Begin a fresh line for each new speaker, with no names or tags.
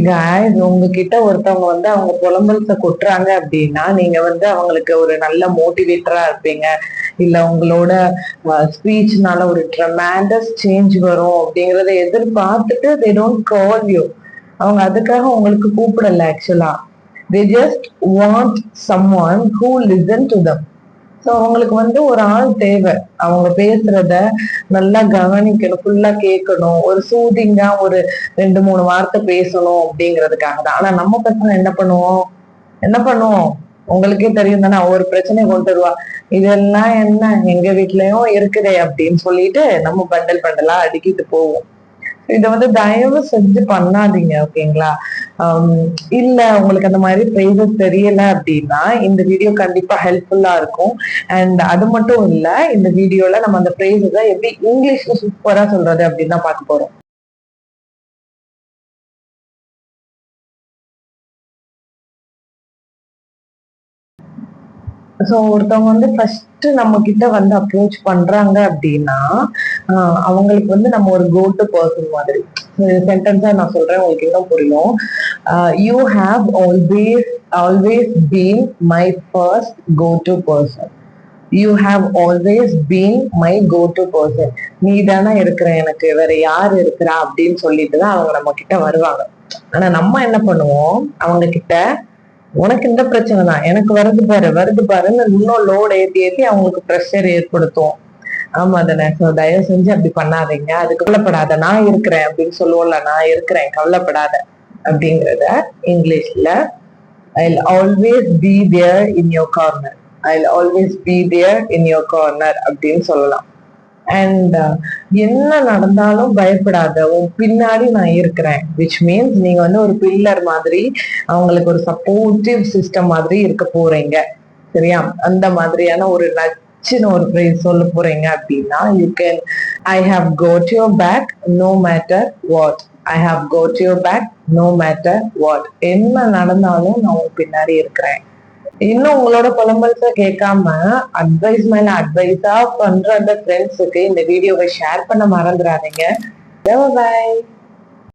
guys, உங்ககிட்ட ஒருத்தவங்க அவங்க புலம்பல்ஸ கொட்டுறாங்க அப்படின்னா நீங்க அவங்களுக்கு ஒரு நல்ல மோட்டிவேட்டரா இருப்பீங்க. இல்ல உங்களோட ஸ்பீச்னால ஒரு ட்ரெமெண்டஸ் சேஞ்ச் வரும் அப்படிங்கறத எதிர்பார்த்துட்டு they don't call you. அவங்க அதுக்காக உங்களுக்கு கூப்பிடல ஆக்சுவலா. they just want someone who listen to them. So அவங்களுக்கு ஒரு ஆள் தேவை. அவங்க பேசுறத நல்லா கவனிக்கணும், ஃபுல்லா கேட்கணும், ஒரு சூதிங்கா ஒரு 2-3 வார்த்தை பேசணும் அப்படிங்கிறதுக்காக தான். ஆனா நம்ம பசங்க என்ன பண்ணுவோம் உங்களுக்கே தெரியும் தானே, ஒரு பிரச்சனையை கொண்டு வருவா. இதெல்லாம் என்ன எங்க வீட்லயும் இருக்குதே அப்படின்னு சொல்லிட்டு நம்ம பண்டல் பண்டலா அடுக்கிட்டு போவோம். இதை தயவு செஞ்சு பண்ணாதீங்க, ஓகேங்களா? இல்ல உங்களுக்கு அந்த மாதிரி ப்ரைஸஸ் தெரியல அப்படின்னா இந்த வீடியோ கண்டிப்பா ஹெல்ப்ஃபுல்லா இருக்கும். அண்ட் அது மட்டும் இல்ல, இந்த வீடியோல நம்ம அந்த ப்ரைஸஸை எப்படி இங்கிலீஷ்ல சூப்பரா சொல்றது அப்படின்னு தான் பார்க்க போறோம். ஸோ ஒருத்தவங்க ஃபர்ஸ்ட் நம்ம கிட்ட அப்ரோச் பண்றாங்க அப்படின்னா அவங்களுக்கு நம்ம ஒரு கோ டு பர்சன் மாதிரி. சென்டென்ஸா நான் சொல்றேன், உங்களுக்கு இன்னும் புரியும். You have always been my first go to person. You have always been my go to person. நீ தானே இருக்கிற, எனக்கு வேற யார் இருக்கிறா அப்படின்னு சொல்லிட்டு தான் அவங்க நம்ம கிட்ட வருவாங்க. ஆனா நம்ம என்ன பண்ணுவோம், அவங்க கிட்ட உனக்கு இந்த பிரச்சனை தான், எனக்கு வருது பாருன்னு இன்னும் லோடு ஏத்தி அவங்களுக்கு ப்ரெஷர் ஏற்படுத்தும். ஆமா தானே? தயவு செஞ்சு அப்படி பண்ணாதீங்க. அதுக்கு கவலைப்படாத, நான் இருக்கிறேன் அப்படின்னு சொல்லுவோம்ல, நான் இருக்கிறேன் கவலைப்படாத அப்படிங்கிறத இங்கிலீஷ்ல I'll always be there in your corner. I'll always be there in your corner அப்படின்னு சொல்லலாம். அண்ட் என்ன நடந்தாலும் பயப்படாத, உன் பின்னாடி நான் இருக்கிறேன். விச் மீன்ஸ் நீங்க ஒரு பில்லர் மாதிரி, அவங்களுக்கு ஒரு சிஸ்டம் மாதிரி இருக்க போறீங்க. சரியா? அந்த மாதிரியான ஒரு நச்சுன்னு ஒரு பிரைஸ் சொல்ல போறீங்க அப்படின்னா you can I have got your back no matter what. I have got your back no matter what. என்ன நடந்தாலும் நான் உன் பின்னாடி இருக்கிறேன். இன்னும் உங்களோட புலம்பல்ஸ கேட்காம அட்வைஸ் மேல அட்வைஸா பண்ற அந்த ஃப்ரெண்ட்ஸுக்கு இந்த வீடியோவை ஷேர் பண்ண மறந்துடாதீங்க. பை.